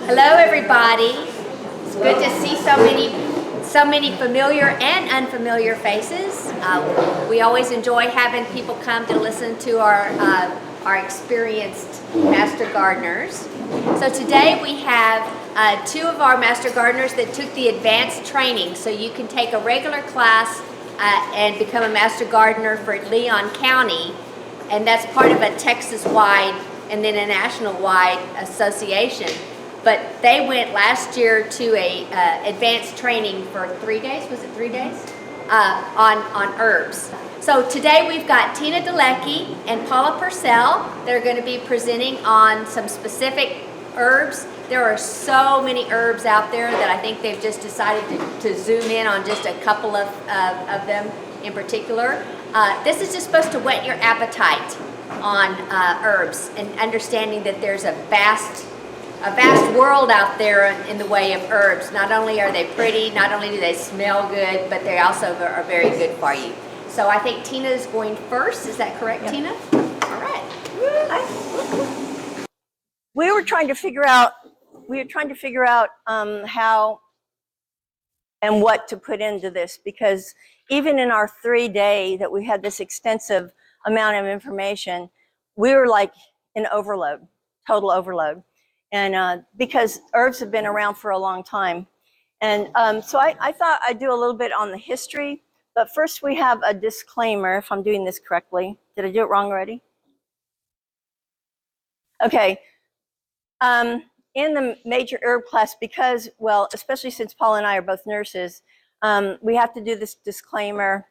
Hello, everybody. It's good to see so many familiar and unfamiliar faces. We always enjoy having people come to listen to our experienced master gardeners. So today we have two of our master gardeners that took the advanced training. So you can take a regular class and become a master gardener for Leon County, and that's part of a Texas-wide and then a national-wide association. But they went last year to a advanced training for 3 days. Was it 3 days? On herbs. So today we've got Tina Dalecki and Paula Purcell. They're going to be presenting on some specific herbs. There are so many herbs out there that I think they've just decided to zoom in on just a couple of them in particular. This is just supposed to whet your appetite on herbs and understanding that there's a vast world out there in the way of herbs. Not only are they pretty, not only do they smell good, but they also are very good for you. So I think Tina is going first. Is that correct, Tina? All right. We were trying to figure out how and what to put into this, because even in our 3-day that we had this extensive amount of information, we were like in overload, total overload. And because herbs have been around for a long time. And so I thought I'd do a little bit on the history, but first we have a disclaimer, if I'm doing this correctly. Did I do it wrong already? Okay. In the major herb class, because, well, especially since Paula and I are both nurses, we have to do this disclaimer.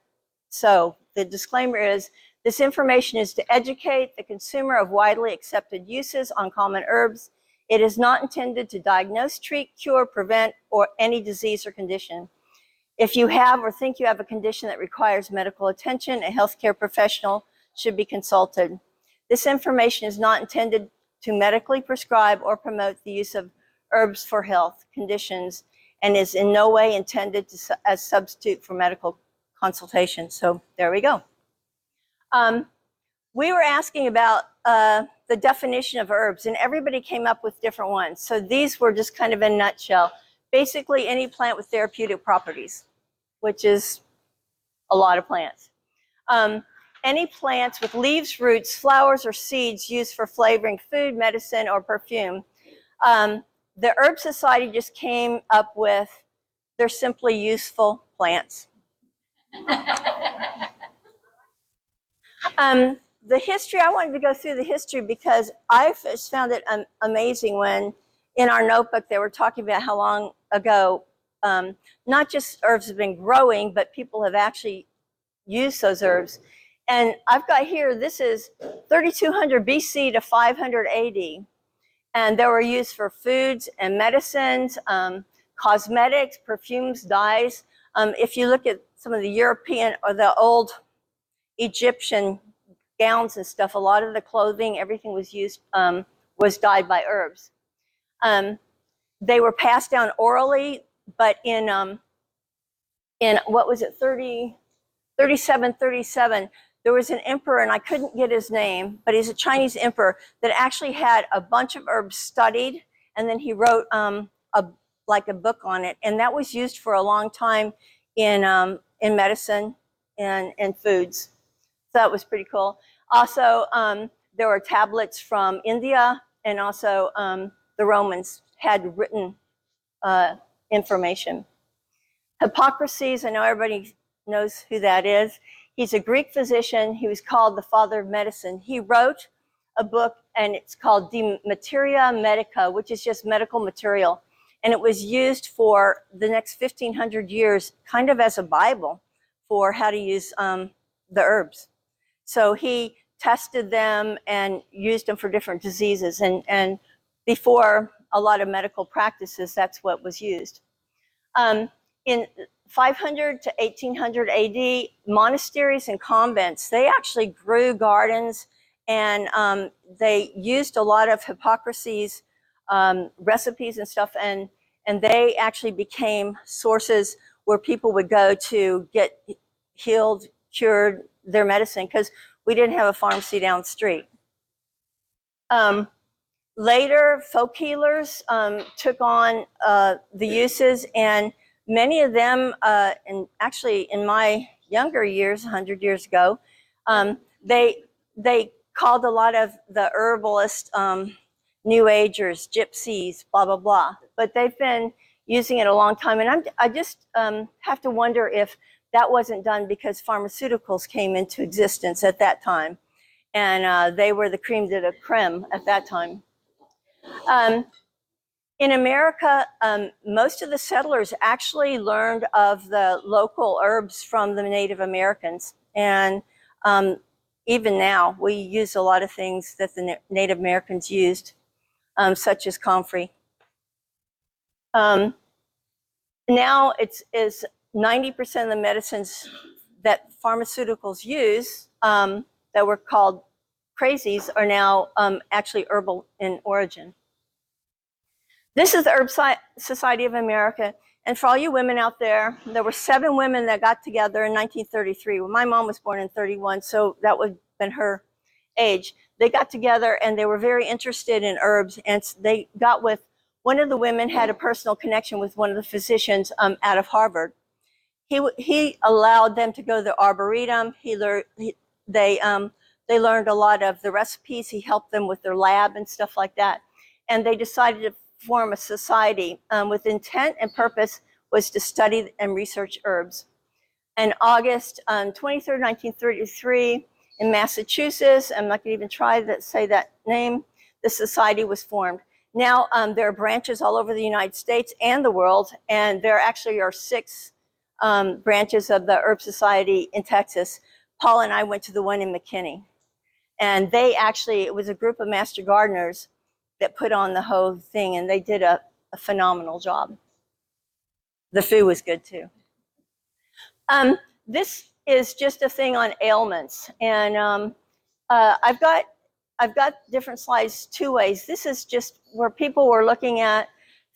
So the disclaimer is, this information is to educate the consumer of widely accepted uses on common herbs. It is not intended to diagnose, treat, cure, prevent, or any disease or condition. If you have or think you have a condition that requires medical attention, a healthcare professional should be consulted. This information is not intended to medically prescribe or promote the use of herbs for health conditions and is in no way intended as substitute for medical consultation. So there we go. We were asking about the definition of herbs, and everybody came up with different ones. So these were just kind of in a nutshell. Basically, any plant with therapeutic properties, which is a lot of plants. Any plants with leaves, roots, flowers, or seeds used for flavoring food, medicine, or perfume. The Herb Society just came up with, they're simply useful plants. The history, I wanted to go through the history because I just found it amazing when in our notebook they were talking about how long ago not just herbs have been growing, but people have actually used those herbs. And I've got here, this is 3200 BC to 500 AD. And they were used for foods and medicines, cosmetics, perfumes, dyes. If you look at some of the European or the old Egyptian gowns and stuff, a lot of the clothing, everything was used, was dyed by herbs. They were passed down orally, but in what was it, 37, there was an emperor, and I couldn't get his name, but he's a Chinese emperor that actually had a bunch of herbs studied, and then he wrote like a book on it, and that was used for a long time in medicine and foods. So that was pretty cool. Also, there were tablets from India, and also the Romans had written information. Hippocrates, I know everybody knows who that is. He's a Greek physician. He was called the father of medicine. He wrote a book, and it's called De Materia Medica, which is just medical material. And it was used for the next 1500 years, kind of as a Bible for how to use the herbs. So he tested them and used them for different diseases. And before a lot of medical practices, that's what was used. In 500 to 1800 AD, monasteries and convents, they actually grew gardens, and they used a lot of Hippocrates recipes and stuff, and they actually became sources where people would go to get healed, cured, their medicine, because we didn't have a pharmacy down the street. Later, folk healers took on the uses, and many of them, and actually in my younger years, 100 years ago, they called a lot of the herbalists New Agers, gypsies, blah, blah, blah. But they've been using it a long time, and I just have to wonder if that wasn't done because pharmaceuticals came into existence at that time, and they were the creme de la creme at that time. In America, most of the settlers actually learned of the local herbs from the Native Americans. And even now, we use a lot of things that the Native Americans used, such as comfrey. Now it's 90% of the medicines that pharmaceuticals use that were called crazies are now actually herbal in origin. This is the Herb Society of America. And for all you women out there, there were 7 women that got together in 1933. Well, my mom was born in 31, so that would have been her age. They got together and they were very interested in herbs. And they got with, one of the women had a personal connection with one of the physicians out of Harvard. He allowed them to go to the Arboretum. They learned a lot of the recipes. He helped them with their lab and stuff like that. And they decided to form a society with intent and purpose was to study and research herbs. And August 23rd, 1933, in Massachusetts, I'm not going to even try to say that name, the society was formed. Now there are branches all over the United States and the world, and there actually are 6 branches of the Herb Society in Texas. Paula and I went to the one in McKinney. And they actually, it was a group of master gardeners that put on the whole thing, and they did a phenomenal job. The food was good too. This is just a thing on ailments, and I've got different slides 2 ways. This is just where people were looking at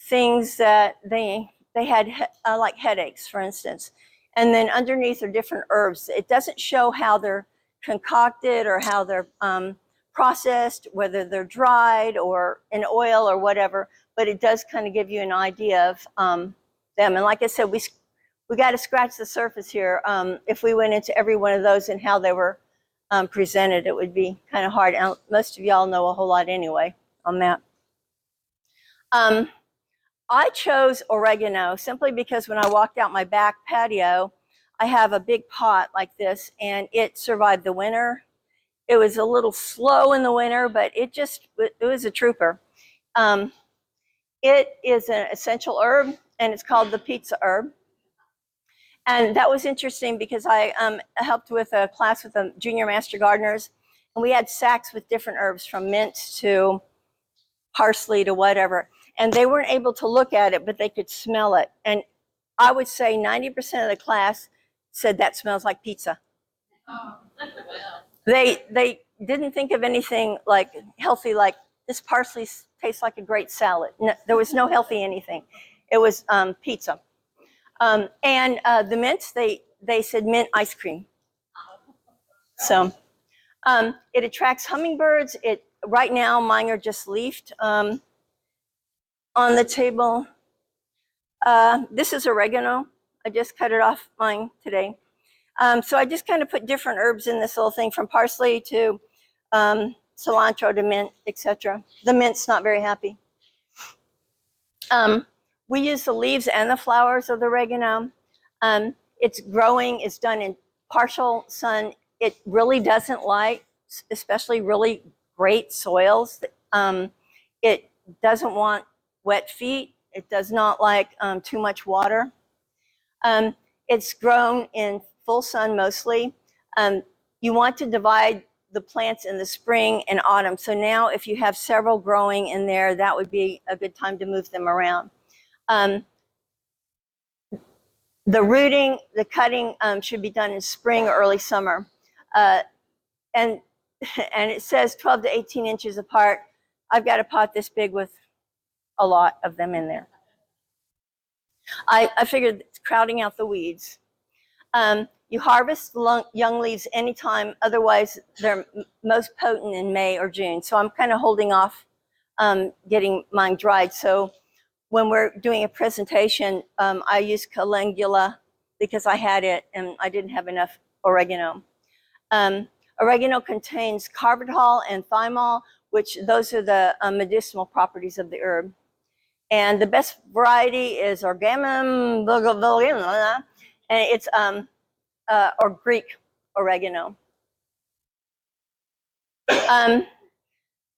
things that they had like headaches, for instance, and then underneath are different herbs. It doesn't show how they're concocted or how they're processed, whether they're dried or in oil or whatever, but it does kind of give you an idea of them. And like I said, we got to scratch the surface here. If we went into every one of those and how they were presented, it would be kind of hard. And most of y'all know a whole lot anyway on that. I chose oregano simply because when I walked out my back patio, I have a big pot like this, and it survived the winter. It was a little slow in the winter, but it was a trooper. It is an essential herb, and it's called the pizza herb. And that was interesting because I helped with a class with the junior master gardeners, and we had sacks with different herbs from mint to parsley to whatever. And they weren't able to look at it, but they could smell it. And I would say 90% of the class said that smells like pizza. Oh, wow. They didn't think of anything like healthy, like this parsley tastes like a great salad. No, there was no healthy anything. It was pizza. And the mints, they said mint ice cream. So it attracts hummingbirds. Right now, mine are just leafed on the table. This is oregano. I just cut it off mine today. So I just kind of put different herbs in this little thing, from parsley to cilantro to mint, etc. The mint's not very happy. We use the leaves and the flowers of the oregano. It's growing, it's done in partial sun. It really doesn't like, especially really great soils. It doesn't want wet feet. It does not like too much water. It's grown in full sun mostly. You want to divide the plants in the spring and autumn. So now if you have several growing in there, that would be a good time to move them around. The rooting, the cutting should be done in spring or early summer. And it says 12 to 18 inches apart. I've got a pot this big with a lot of them in there. I figured it's crowding out the weeds. You harvest the young leaves anytime, otherwise they're most potent in May or June. So I'm kind of holding off getting mine dried. So when we're doing a presentation, I use calendula because I had it and I didn't have enough oregano. Oregano contains carbidol and thymol, which those are the medicinal properties of the herb. And the best variety is oregano, and it's or Greek oregano.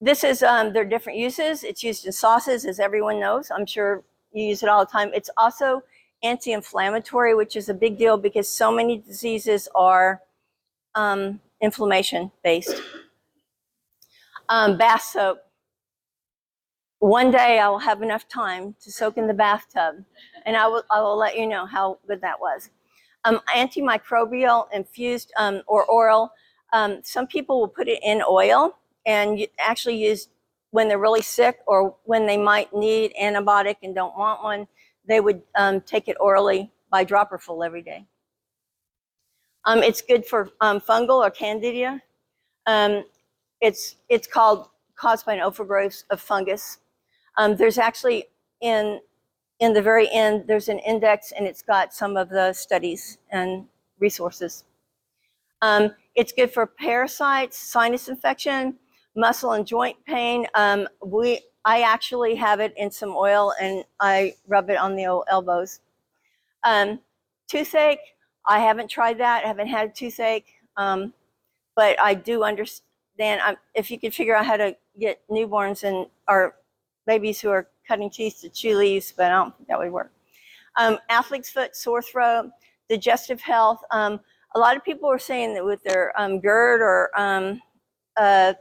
This is their different uses. It's used in sauces, as everyone knows. I'm sure you use it all the time. It's also anti-inflammatory, which is a big deal because so many diseases are inflammation based. Bath soap. One day I will have enough time to soak in the bathtub, and I will let you know how good that was. Antimicrobial infused or oral. Some people will put it in oil and actually use when they're really sick or when they might need antibiotic and don't want one. They would take it orally by dropperful every day. It's good for fungal or candida. It's caused by an overgrowth of fungus. There's actually in the very end, there's an index and it's got some of the studies and resources. It's good for parasites, sinus infection, muscle and joint pain. I actually have it in some oil and I rub it on the elbows. Toothache, I haven't tried that. I haven't had a toothache, but I do understand. If you could figure out how to get newborns and or babies who are cutting teeth to chew leaves, but I don't think that would work. Athlete's foot, sore throat, digestive health. A lot of people are saying that with their GERD or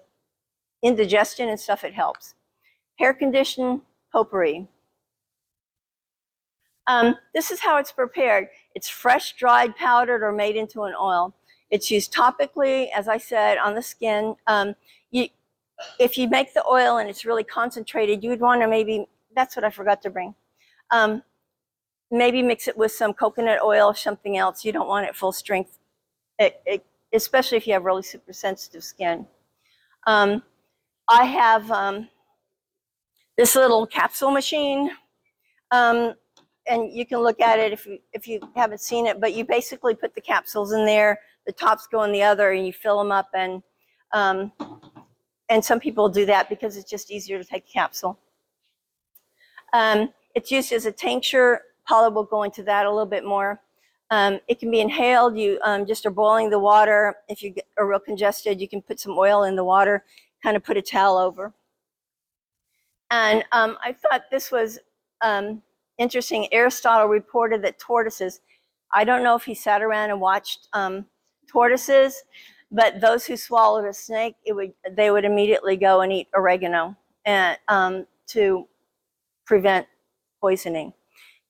indigestion and stuff, it helps. Hair condition, potpourri. This is how it's prepared. It's fresh, dried, powdered, or made into an oil. It's used topically, as I said, on the skin. If you make the oil and it's really concentrated, you would want to maybe, that's what I forgot to bring, maybe mix it with some coconut oil or something else. You don't want it full strength, especially if you have really super sensitive skin. I have this little capsule machine, and you can look at it if you haven't seen it, but you basically put the capsules in there, the tops go in the other, and you fill them up, and some people do that because it's just easier to take a capsule. It's used as a tincture. Paula will go into that a little bit more. It can be inhaled. You just are boiling the water. If you are real congested, you can put some oil in the water, kind of put a towel over. And I thought this was interesting. Aristotle reported that tortoises, I don't know if he sat around and watched tortoises, but those who swallowed a snake, they would immediately go and eat oregano and to prevent poisoning.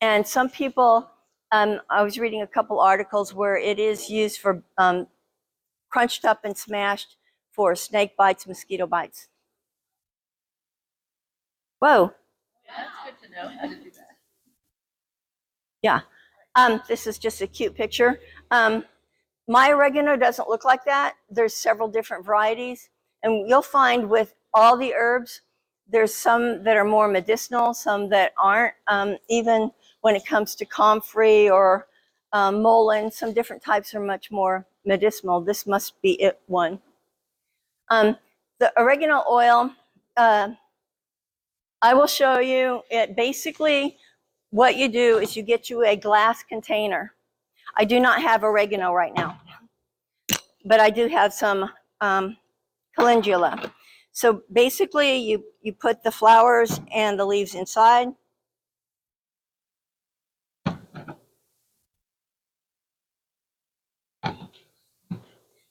And some people, I was reading a couple articles where it is used for crunched up and smashed for snake bites, mosquito bites. Whoa. Yeah, that's good to know how to do that. Yeah. This is just a cute picture. My oregano doesn't look like that. There's several different varieties. And you'll find with all the herbs, there's some that are more medicinal, some that aren't. Even when it comes to comfrey or mullein, some different types are much more medicinal. This must be it one. The oregano oil, I will show you it. Basically, what you do is you get you a glass container. I do not have oregano right now, but I do have some calendula. So basically, you put the flowers and the leaves inside.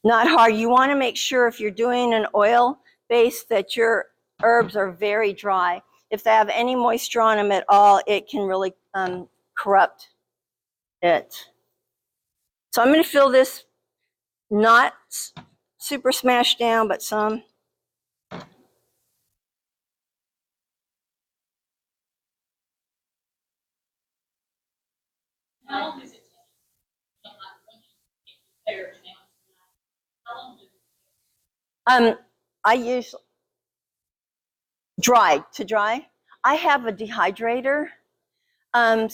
Not hard. You want to make sure if you're doing an oil base that your herbs are very dry. If they have any moisture on them at all, it can really corrupt it. So I'm going to fill this not super smashed down, but some. How long does it take? How long does it take? I usually, Dry, to dry. I have a dehydrator. On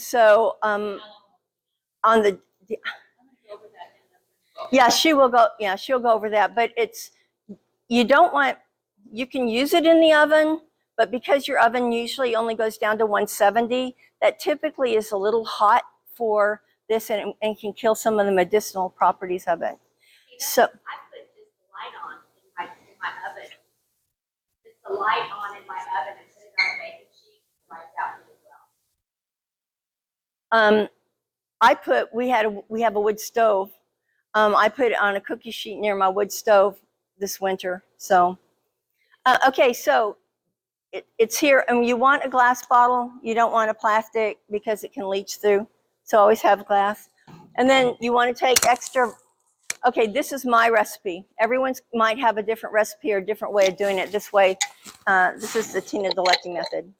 the, yeah, she will go, yeah, she'll go over that, but it's, you don't want, you can use it in the oven, but because your oven usually only goes down to 170, that typically is a little hot for this and can kill some of the medicinal properties of it. So I put just the light on in my oven. Just the light on in my oven and put it on a baking sheet. Lights out really well. we have a wood stove. I put it on a cookie sheet near my wood stove this winter. So, okay, so it's here, and you want a glass bottle. You don't want a plastic because it can leach through. So always have glass. And then you want to take extra. Okay, this is my recipe. Everyone's might have a different recipe or a different way of doing it. This way, this is the Tina Dalecki method.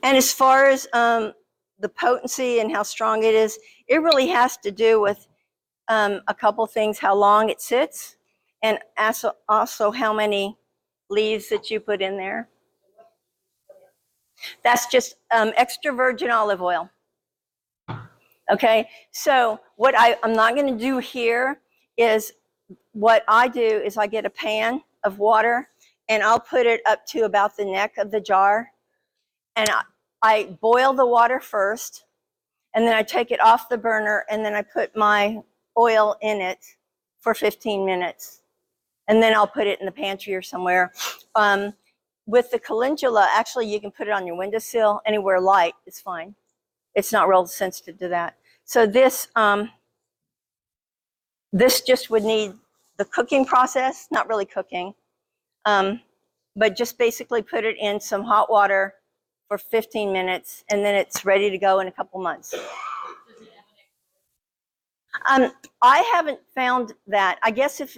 And as far as the potency and how strong it is, it really has to do with a couple things: how long it sits, and also how many leaves that you put in there. That's just extra virgin olive oil. Okay, so what I'm not going to do here is, what I do is I get a pan of water and I'll put it up to about the neck of the jar, and I boil the water first, and then I take it off the burner, and then I put my oil in it for 15 minutes. And then I'll put it in the pantry or somewhere. With the calendula, actually, you can put it on your windowsill. Anywhere light is fine. It's not real sensitive to that. So this just would need the cooking process, not really cooking, but just basically put it in some hot water for 15 minutes, and then it's ready to go in a couple months. I haven't found that. I guess if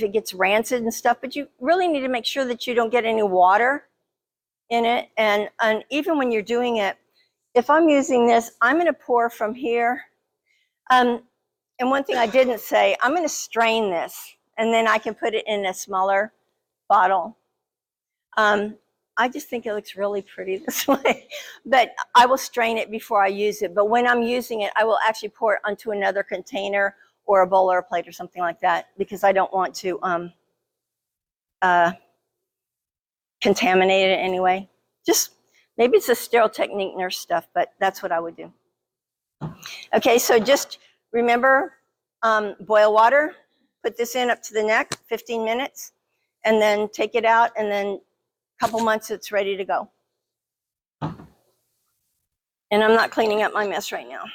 it gets rancid and stuff, but you really need to make sure that you don't get any water in it. And even when you're doing it, if I'm using this, I'm going to pour from here. And one thing I didn't say, I'm going to strain this, and then I can put it in a smaller bottle. I just think it looks really pretty this way, but I will strain it before I use it. But when I'm using it, I will actually pour it onto another container or a bowl or a plate or something like that, because I don't want to contaminate it anyway. Just maybe it's a sterile technique, nurse stuff, but that's what I would do. Okay, so just remember, boil water, put this in up to the neck, 15 minutes, and then take it out, and then couple months it's ready to go. And I'm not cleaning up my mess right now.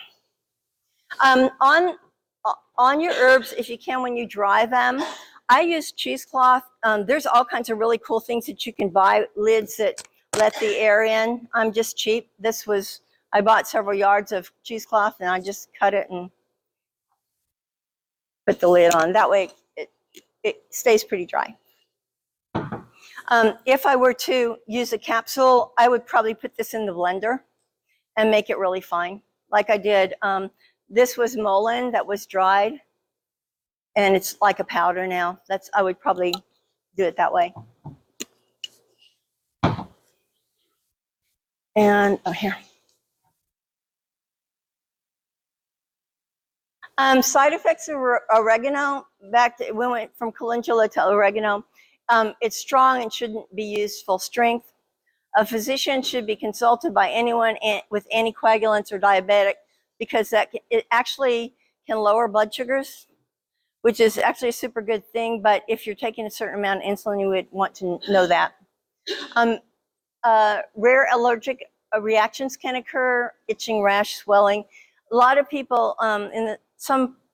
On your herbs, if you can, when you dry them, I use cheesecloth. There's all kinds of really cool things that you can buy, lids that let the air in. I'm just cheap. I bought several yards of cheesecloth, and I just cut it and put the lid on. That way it stays pretty dry. If I were to use a capsule, I would probably put this in the blender and make it really fine, like I did. This was mullein that was dried, and it's like a powder now. I would probably do it that way. And here. Side effects of oregano. We went from calendula to oregano. It's strong and shouldn't be used full strength. A physician should be consulted by anyone with anticoagulants or diabetic, because it actually can lower blood sugars, which is actually a super good thing. But if you're taking a certain amount of insulin, you would want to know that. Rare allergic reactions can occur: itching, rash, swelling. A lot of people,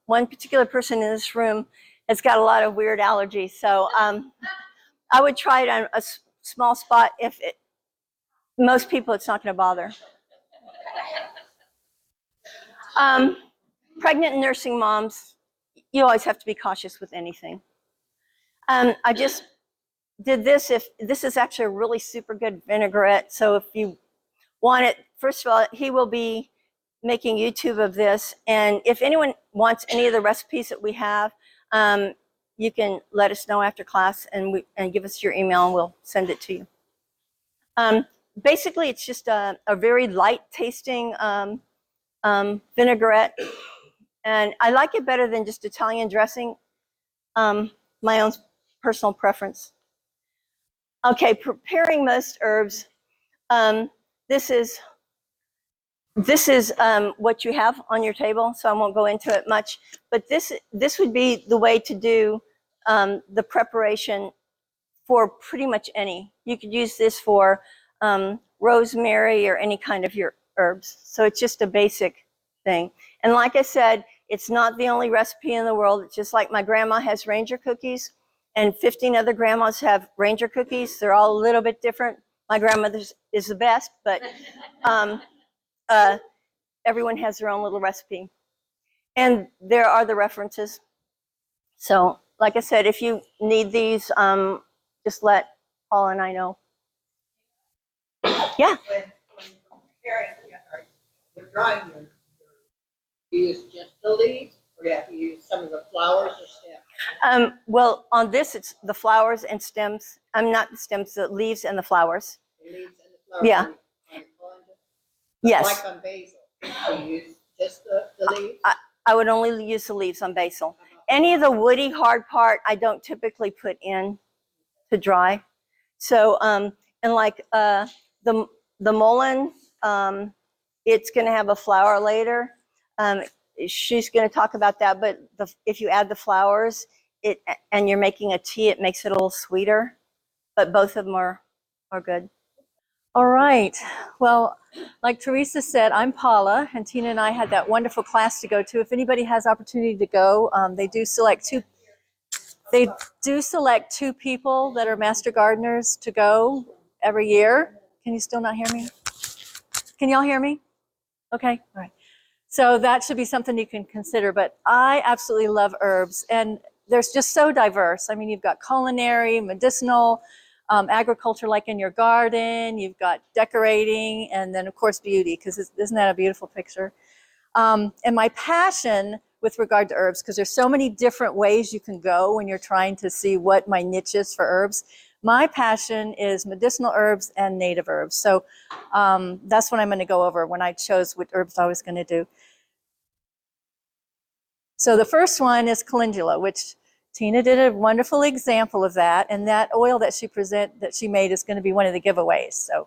one particular person in this room has got a lot of weird allergies. So I would try it on a small spot. Most people, it's not going to bother. Pregnant and nursing moms, you always have to be cautious with anything. I just did this. This is actually a really super good vinaigrette. So if you want it, first of all, he will be making YouTube of this. And if anyone wants any of the recipes that we have, you can let us know after class and give us your email and we'll send it to you. Basically, it's just a very light tasting vinaigrette. And I like it better than just Italian dressing, my own personal preference. Okay, preparing most herbs. This is what you have on your table, so I won't go into it much. But this would be the way to do the preparation for pretty much any. You could use this for rosemary or any kind of your herbs. So it's just a basic thing. And like I said, it's not the only recipe in the world. It's just like my grandma has ranger cookies and 15 other grandmas have ranger cookies. They're all a little bit different. My grandmother's is the best, but everyone has their own little recipe. And there are the references. So like I said, if you need these, just let Paula and I know. Yeah. When drying them, you use just the leaves, or you have to use some of the flowers or stems? Well, on this, it's the flowers and stems. Not the stems, the leaves and the flowers. The leaves and the flowers? Yeah. Yes. Like on basil, you use just the leaves? I would only use the leaves on basil. Any of the woody hard part, I don't typically put in to dry. So, and like the mullein, it's going to have a flower later. She's going to talk about that, but if you add the flowers and you're making a tea, it makes it a little sweeter, but both of them are good. All right. Well, like Teresa said, I'm Paula, and Tina and I had that wonderful class to go to. If anybody has opportunity to go, they do select two people that are master gardeners to go every year. Can you still not hear me? Can y'all hear me? Okay. All right. So that should be something you can consider. But I absolutely love herbs, and they're just so diverse. I mean, you've got culinary, medicinal, agriculture like in your garden, you've got decorating, and then of course beauty, because isn't that a beautiful picture? And my passion with regard to herbs, because there's so many different ways you can go when you're trying to see what my niche is for herbs. My passion is medicinal herbs and native herbs. So that's what I'm going to go over when I chose what herbs I was going to do. So the first one is calendula, which Tina did a wonderful example of that, and that oil that she made is going to be one of the giveaways. So,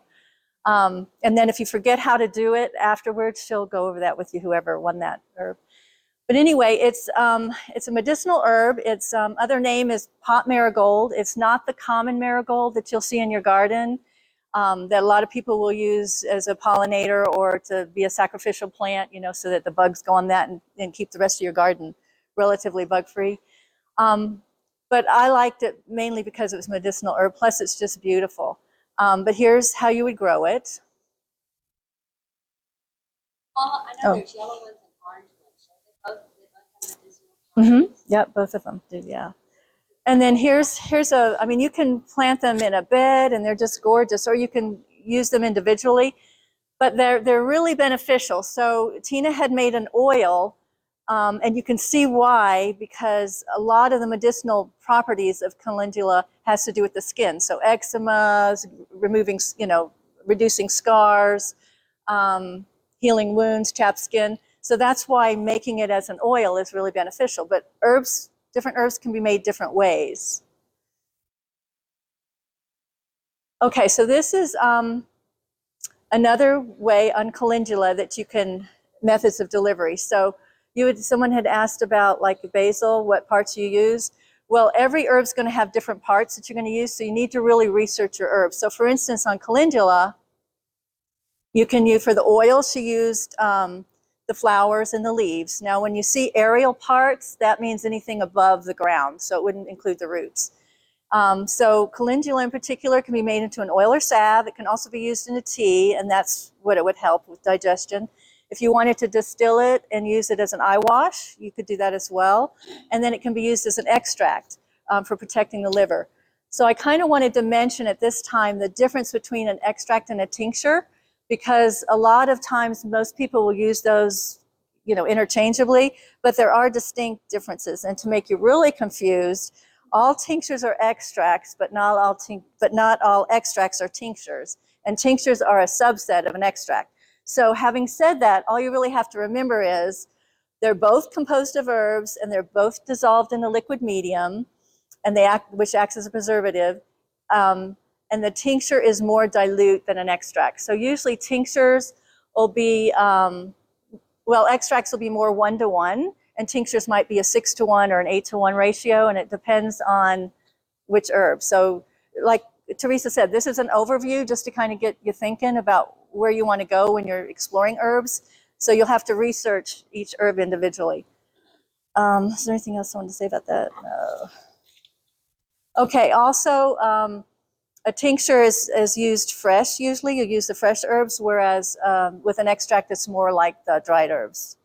and then if you forget how to do it afterwards, she'll go over that with you, whoever won that herb. But anyway, it's a medicinal herb. Its other name is pot marigold. It's not the common marigold that you'll see in your garden that a lot of people will use as a pollinator or to be a sacrificial plant, you know, so that the bugs go on that and keep the rest of your garden relatively bug-free. But I liked it mainly because it was medicinal herb, plus it's just beautiful. But here's how you would grow it. I know there's yellow ones and orange ones. So they both have medicinal properties. Yep, both of them do, yeah. And then here's I mean, you can plant them in a bed and they're just gorgeous, or you can use them individually, but they're really beneficial. So Tina had made an oil, and you can see why, because a lot of the medicinal properties of calendula has to do with the skin. So eczema, removing, reducing scars, healing wounds, chapped skin. So that's why making it as an oil is really beneficial. But different herbs can be made different ways. Okay, so this is another way on calendula that you can, methods of delivery. So someone had asked about like basil, what parts you use. Well, every herb's going to have different parts that you're going to use, so you need to really research your herbs. So for instance, on calendula, you can use, for the oil, she used the flowers and the leaves. Now, when you see aerial parts, that means anything above the ground, so it wouldn't include the roots. So calendula in particular can be made into an oil or salve. It can also be used in a tea, and that's what it would help with digestion. If you wanted to distill it and use it as an eye wash, you could do that as well. And then it can be used as an extract for protecting the liver. So I kind of wanted to mention at this time the difference between an extract and a tincture, because a lot of times most people will use those interchangeably, but there are distinct differences. And to make you really confused, all tinctures are extracts, but not all extracts are tinctures. And tinctures are a subset of an extract. So having said that, all you really have to remember is they're both composed of herbs and they're both dissolved in a liquid medium, and which acts as a preservative. And the tincture is more dilute than an extract. So usually tinctures will be, extracts will be more 1-to-1, and tinctures might be a 6-to-1 or an 8-to-1 ratio, and it depends on which herb. So like Teresa said, this is an overview just to kind of get you thinking about where you want to go when you're exploring herbs. So you'll have to research each herb individually. Is there anything else I want to say about that? No. Okay, also, a tincture is used fresh usually. You use the fresh herbs, whereas with an extract, it's more like the dried herbs.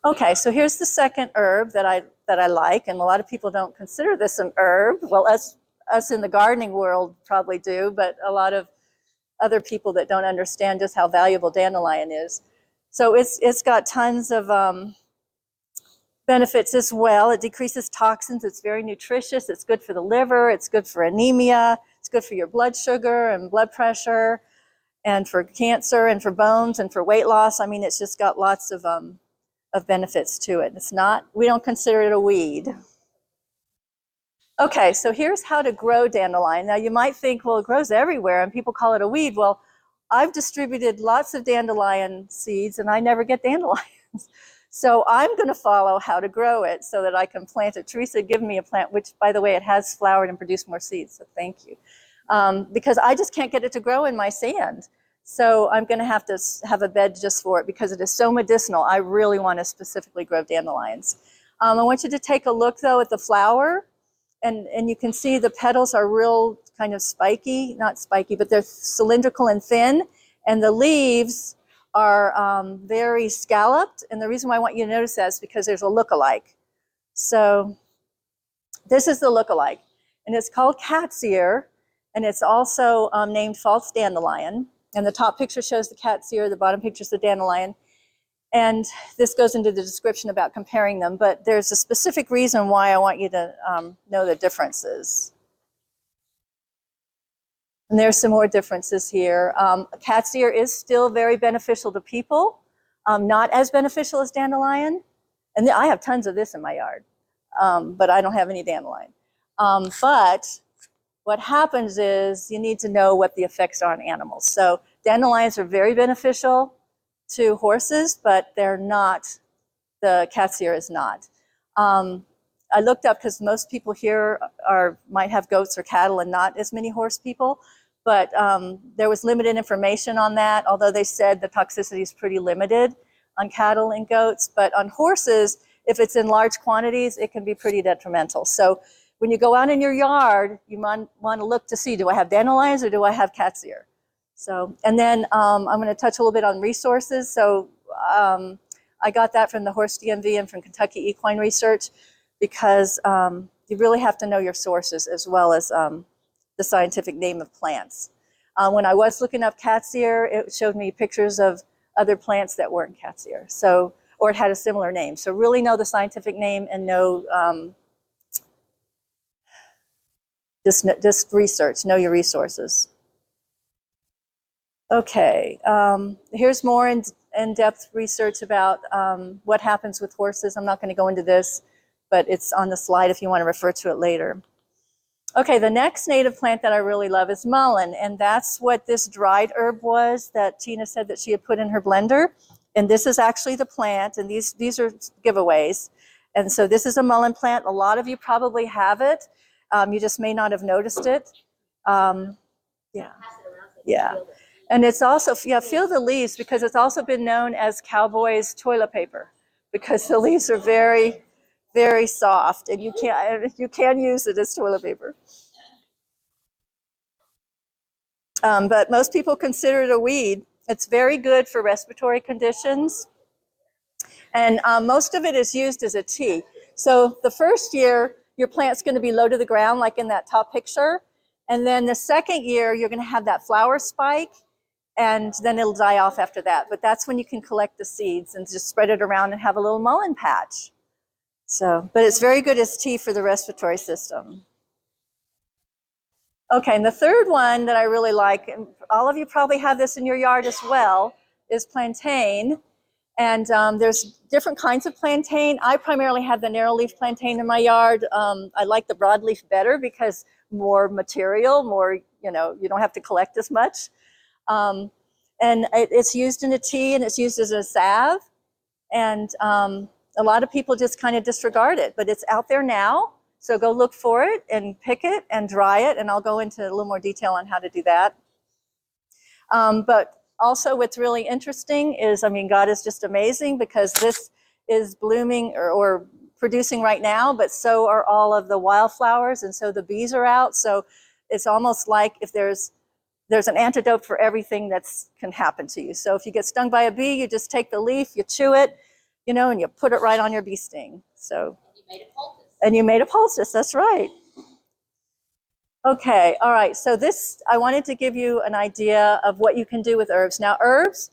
Okay, so here's the second herb that I like, and a lot of people don't consider this an herb. Well, us in the gardening world probably do, but a lot of other people that don't understand just how valuable dandelion is. So it's got tons of benefits as well. It decreases toxins. It's very nutritious. It's good for the liver. It's good for anemia. It's good for your blood sugar and blood pressure, and for cancer, and for bones, and for weight loss. I mean, it's just got lots of benefits to it. We don't consider it a weed. Okay, so here's how to grow dandelion. Now you might think, well, it grows everywhere and people call it a weed. Well, I've distributed lots of dandelion seeds and I never get dandelions. So I'm going to follow how to grow it so that I can plant it. Teresa gave me a plant, which, by the way, it has flowered and produced more seeds, so thank you. Because I just can't get it to grow in my sand. So I'm going to have a bed just for it because it is so medicinal. I really want to specifically grow dandelions. I want you to take a look, though, at the flower. And you can see the petals are real kind of spiky, not spiky, but they're cylindrical and thin. And the leaves are very scalloped. And the reason why I want you to notice that is because there's a lookalike. So this is the lookalike. And it's called cat's ear. And it's also named false dandelion. And the top picture shows the cat's ear. The bottom picture is the dandelion. And this goes into the description about comparing them, but there's a specific reason why I want you to know the differences. And there's some more differences here. Cat's ear is still very beneficial to people, not as beneficial as dandelion. And I have tons of this in my yard, but I don't have any dandelion. But what happens is you need to know what the effects are on animals. So dandelions are very beneficial to horses, but they're not, the cat's ear is not. I looked up because most people here might have goats or cattle and not as many horse people, but there was limited information on that, although they said the toxicity is pretty limited on cattle and goats. But on horses, if it's in large quantities, it can be pretty detrimental. So when you go out in your yard, you want to look to see, do I have dandelions or do I have cat's ear? So, and then I'm going to touch a little bit on resources. So I got that from the Horse DMV and from Kentucky Equine Research because you really have to know your sources as well as the scientific name of plants. When I was looking up cat's ear, it showed me pictures of other plants that weren't cat's ear, so, or it had a similar name. So really know the scientific name and know, just research, know your resources. Okay, here's more in-depth research about what happens with horses. I'm not going to go into this, but it's on the slide if you want to refer to it later. Okay, the next native plant that I really love is mullein, and that's what this dried herb was that Tina said that she had put in her blender. And this is actually the plant, and these are giveaways. And so this is a mullein plant. A lot of you probably have it. You just may not have noticed it. Yeah. And it's also, feel the leaves, because it's also been known as cowboys' toilet paper, because the leaves are very, very soft, and you can use it as toilet paper. But most people consider it a weed. It's very good for respiratory conditions, and most of it is used as a tea. So the first year, your plant's going to be low to the ground, like in that top picture, and then the second year, you're going to have that flower spike. and then it'll die off after that. But that's when you can collect the seeds and just spread it around and have a little mullein patch. So, but it's very good as tea for the respiratory system. Okay, and the third one that I really like, and all of you probably have this in your yard as well, is plantain. And there's different kinds of plantain. I primarily have the narrow leaf plantain in my yard. I like the broadleaf better because more material, more, you know, you don't have to collect as much. And it's used in a tea and it's used as a salve. And a lot of people just kind of disregard it, but it's out there now. So go look for it and pick it and dry it. And I'll go into a little more detail on how to do that. But also what's really interesting is, I mean, God is just amazing because this is blooming or producing right now, but so are all of the wildflowers. And so the bees are out. So it's almost like if there's an antidote for everything that can happen to you. So if you get stung by a bee, you just take the leaf, you chew it, you know, and you put it right on your bee sting. So. You made a poultice. And you made a poultice, that's right. Okay, all right, so this, I wanted to give you an idea of what you can do with herbs. Now herbs,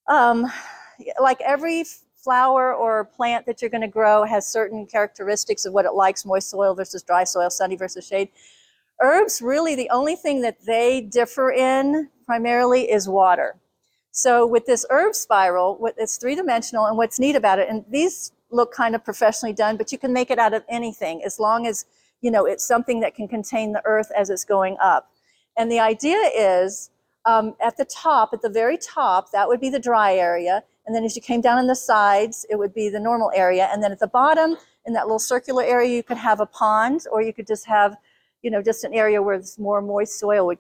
like every flower or plant that you're gonna grow has certain characteristics of what it likes, moist soil versus dry soil, sunny versus shade. Herbs, really the only thing that they differ in primarily is water. So with this herb spiral, it's three-dimensional, and what's neat about it, and these look kind of professionally done, but you can make it out of anything as long as, you know, it's something that can contain the earth as it's going up. And the idea is at the top, at the very top, that would be the dry area. And then as you came down on the sides, it would be the normal area. And then at the bottom, in that little circular area, you could have a pond, or you could just have, you know, just an area where it's more moist soil would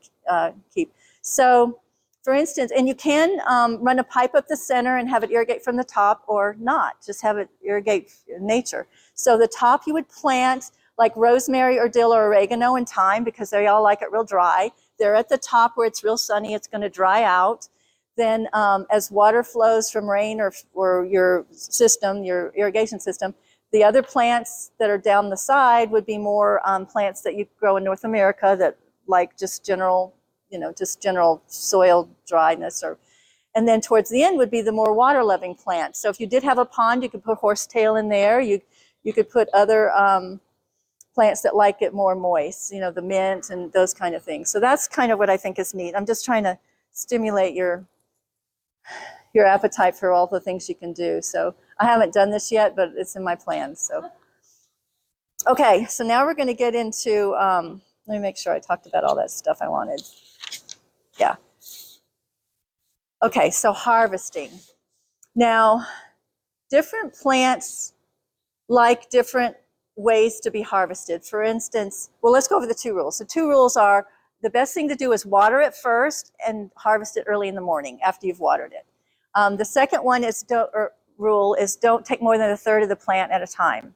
keep. So, for instance, and you can run a pipe up the center and have it irrigate from the top, or not, just have it irrigate nature. So the top you would plant like rosemary or dill or oregano in time because they all like it real dry. They're at the top where it's real sunny, it's going to dry out. Then as water flows from rain or your system, your irrigation system, the other plants that are down the side would be more plants that you grow in North America that like just general, you know, just general soil dryness. And then towards the end would be the more water-loving plants. So if you did have a pond, you could put horsetail in there. You could put other plants that like it more moist, you know, the mint and those kind of things. So that's kind of what I think is neat. I'm just trying to stimulate your appetite for all the things you can do. So I haven't done this yet, but it's in my plans. So, okay, so now we're going to get into, let me make sure I talked about all that stuff I wanted. Yeah. Okay, so harvesting. Now, different plants like different ways to be harvested. For instance, well, let's go over the two rules. The two rules are the best thing to do is water it first and harvest it early in the morning after you've watered it. The second one is rule is don't take more than a third of the plant at a time,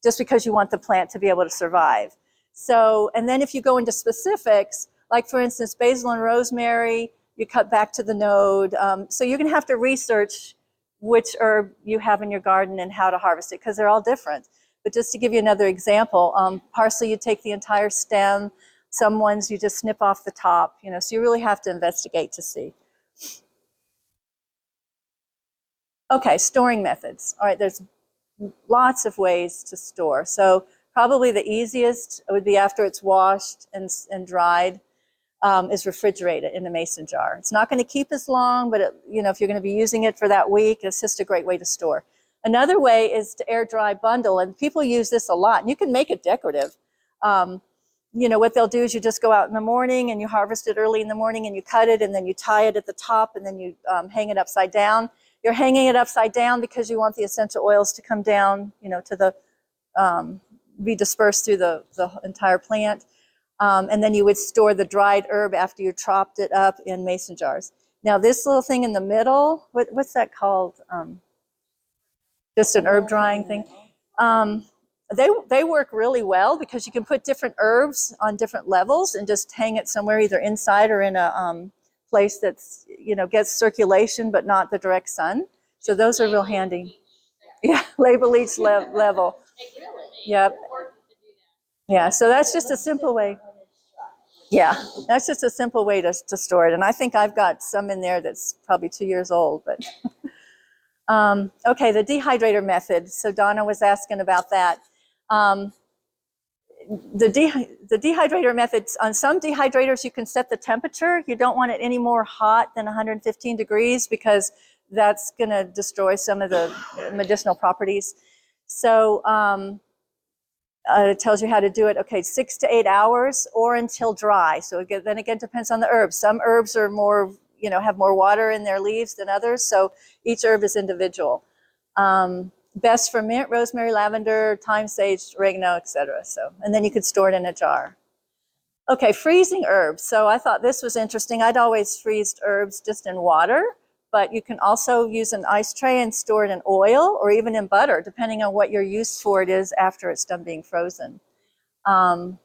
just because you want the plant to be able to survive. So, and then if you go into specifics, like for instance, basil and rosemary, you cut back to the node. So you're gonna have to research which herb you have in your garden and how to harvest it, because they're all different. But just to give you another example, parsley, you take the entire stem. Some ones you just snip off the top, you know, so you really have to investigate to see. Okay, storing methods. All right, there's lots of ways to store. So probably the easiest would be after it's washed and dried, is refrigerate it in a mason jar. It's not going to keep as long, but it, you know, if you're going to be using it for that week, it's just a great way to store. Another way is to air dry bundle, and people use this a lot. And you can make it decorative. You know, what they'll do is you just go out in the morning and you harvest it early in the morning and you cut it and then you tie it at the top and then you hang it upside down. You're hanging it upside down because you want the essential oils to come down, you know, to the, be dispersed through the entire plant. And then you would store the dried herb after you chopped it up in mason jars. Now this little thing in the middle, what's that called? Just an herb drying thing. They work really well because you can put different herbs on different levels and just hang it somewhere either inside or in a place that's, you know, gets circulation but not the direct sun. So those are real handy. Yeah, label each level. Yep. Yeah, so that's just a simple way. Yeah, that's just a simple way to store it. And I think I've got some in there that's probably 2 years old, but okay, the dehydrator method. So Donna was asking about that. The dehydrator methods, on some dehydrators, you can set the temperature. You don't want it any more hot than 115 degrees because that's going to destroy some of the medicinal properties. So it tells you how to do it. Okay, 6 to 8 hours or until dry. So again, then again, depends on the herbs. Some herbs are more, have more water in their leaves than others. So each herb is individual. Best for mint, rosemary, lavender, thyme, sage, oregano, etc. So, and then you could store it in a jar. Okay, freezing herbs. So I thought this was interesting. I'd always freezed herbs just in water, but you can also use an ice tray and store it in oil or even in butter, depending on what your use for it is after it's done being frozen. And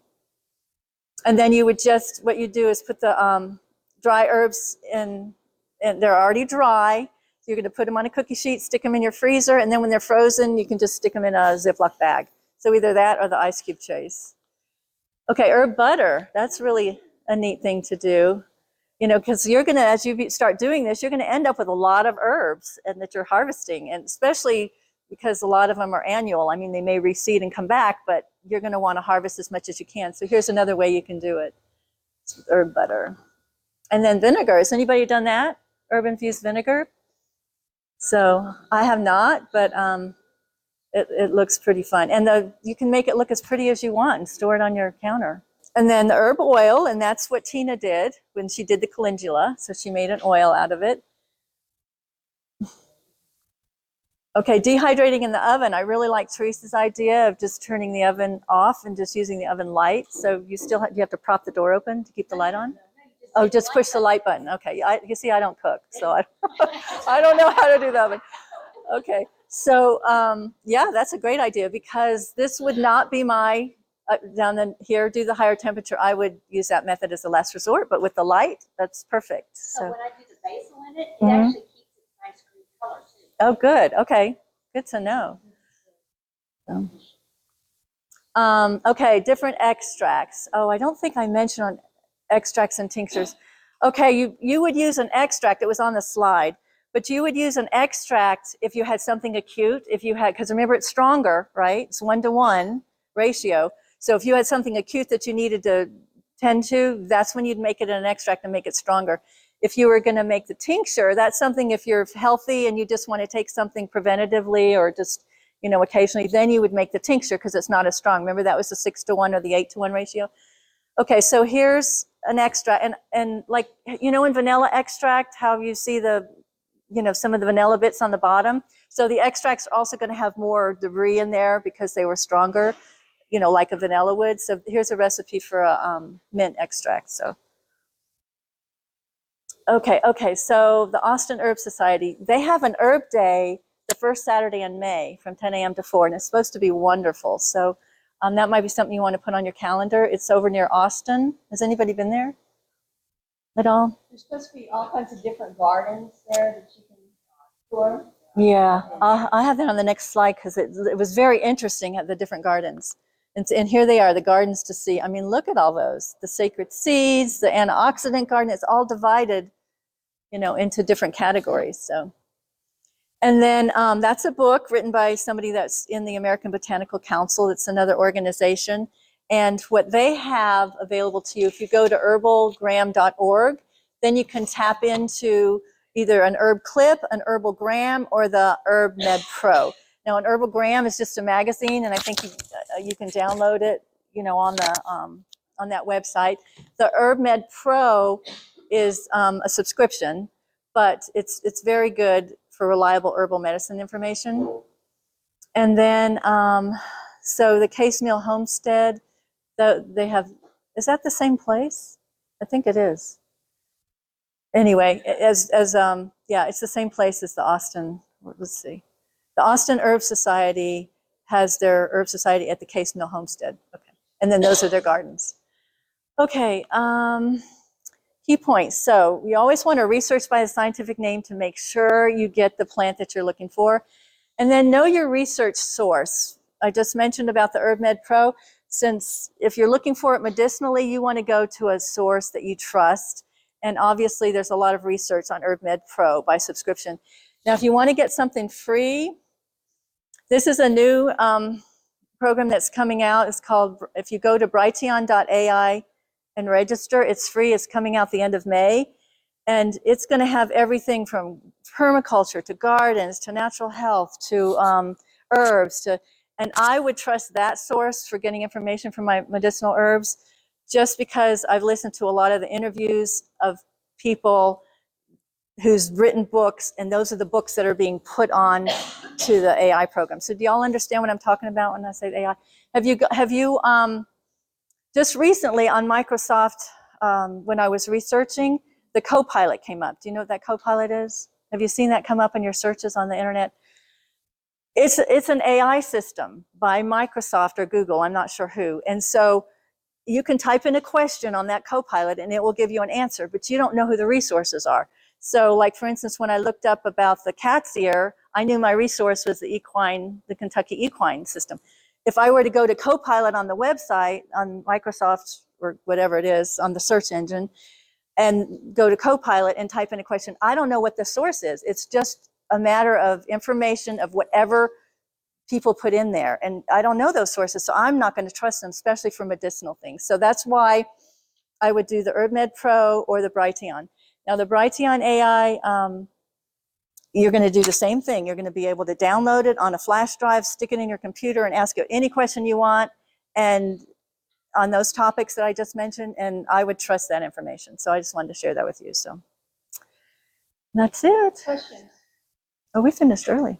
then you would just, what you do is put the dry herbs in, and they're already dry. You're going to put them on a cookie sheet, stick them in your freezer, and then when they're frozen, you can just stick them in a Ziploc bag. So either that or the ice cube trays. Okay, herb butter. That's really a neat thing to do. Because you're going to, as you start doing this, you're going to end up with a lot of herbs and that you're harvesting, and especially because a lot of them are annual. I mean, they may reseed and come back, but you're going to want to harvest as much as you can. So here's another way you can do it. It's herb butter. And then vinegars. Anybody done that? Herb infused vinegar? So I have not, but it looks pretty fun. And you can make it look as pretty as you want and store it on your counter. And then the herb oil, and that's what Tina did when she did the calendula. So she made an oil out of it. Okay, dehydrating in the oven. I really like Teresa's idea of just turning the oven off and just using the oven light. So you still you have to prop the door open to keep the light on? Oh, just push the light button. Okay, you see I don't cook, so I don't know how to do the oven. Okay, so yeah, that's a great idea because this would not be my, down here, do the higher temperature. I would use that method as a last resort, but with the light, that's perfect. So when I do the basil in it, it Mhm. actually keeps it nice green color too. Oh, good. Okay, good to know. Okay, different extracts. Oh, I don't think I mentioned on extracts and tinctures. Okay, you would use an extract. It was on the slide. But you would use an extract if you had something acute, because remember it's stronger, right? It's 1-to-1 ratio. So if you had something acute that you needed to tend to, that's when you'd make it an extract and make it stronger. If you were going to make the tincture, that's something if you're healthy and you just want to take something preventatively or just, occasionally, then you would make the tincture because it's not as strong. Remember that was the 6-to-1 or the 8-to-1 ratio? Okay, so here's an extract. And like, in vanilla extract, how you see some of the vanilla bits on the bottom. So the extracts are also going to have more debris in there because they were stronger, like a vanilla would. So here's a recipe for a mint extract. So, okay. So the Austin Herb Society, they have an herb day the first Saturday in May from 10 a.m. to 4, and it's supposed to be wonderful. So that might be something you want to put on your calendar. It's over near Austin. Has anybody been there at all? There's supposed to be all kinds of different gardens there that you can tour. Yeah, I'll have that on the next slide because it was very interesting at the different gardens. And here they are, the gardens to see. I mean, look at all those. The sacred seeds, the antioxidant garden, it's all divided, into different categories. So, and then that's a book written by somebody that's in the American Botanical Council. It's another organization. And what they have available to you, if you go to herbalgram.org, then you can tap into either an herb clip, an herbal gram, or the Herb Med Pro. Now, an herbal gram is just a magazine, and I think you can download it, on that website. The Herb Med Pro is a subscription, but it's very good for reliable herbal medicine information. And then, so the Case Mill Homestead, they have, is that the same place? I think it is. Anyway, yeah, it's the same place as the Austin, let's see. The Austin Herb Society has their Herb Society at the Case Mill Homestead. Okay, and then those are their gardens. Okay, key points. So we always want to research by the scientific name to make sure you get the plant that you're looking for. And then know your research source. I just mentioned about the Herb Med Pro. since if you're looking for it medicinally, you want to go to a source that you trust. And obviously there's a lot of research on HerbMed Pro by subscription. Now, if you want to get something free, this is a new program that's coming out. It's called, if you go to brighteon.ai and register, it's free. It's coming out the end of May. And it's going to have everything from permaculture to gardens to natural health to herbs to, and I would trust that source for getting information from my medicinal herbs, just because I've listened to a lot of the interviews of people who's written books, and those are the books that are being put on to the AI program. So do y'all understand what I'm talking about when I say AI? Have you just recently on Microsoft, when I was researching, the Copilot came up. Do you know what that Copilot is? Have you seen that come up in your searches on the internet? It's an AI system by Microsoft or Google, I'm not sure who. And so you can type in a question on that Copilot and it will give you an answer, but you don't know who the resources are. So like, for instance, when I looked up about the cat's ear, I knew my resource was the Kentucky equine system. If I were to go to Copilot on the website, on Microsoft or whatever it is, on the search engine, and go to Copilot and type in a question, I don't know what the source is. It's just a matter of information of whatever people put in there. And I don't know those sources, so I'm not going to trust them, especially for medicinal things. So that's why I would do the HerbMed Pro or the Brighteon. Now the Brighteon AI, you're going to do the same thing. You're going to be able to download it on a flash drive, stick it in your computer, and ask it any question you want, and on those topics that I just mentioned, and I would trust that information. So I just wanted to share that with you. So that's it. Questions? Oh, we finished early.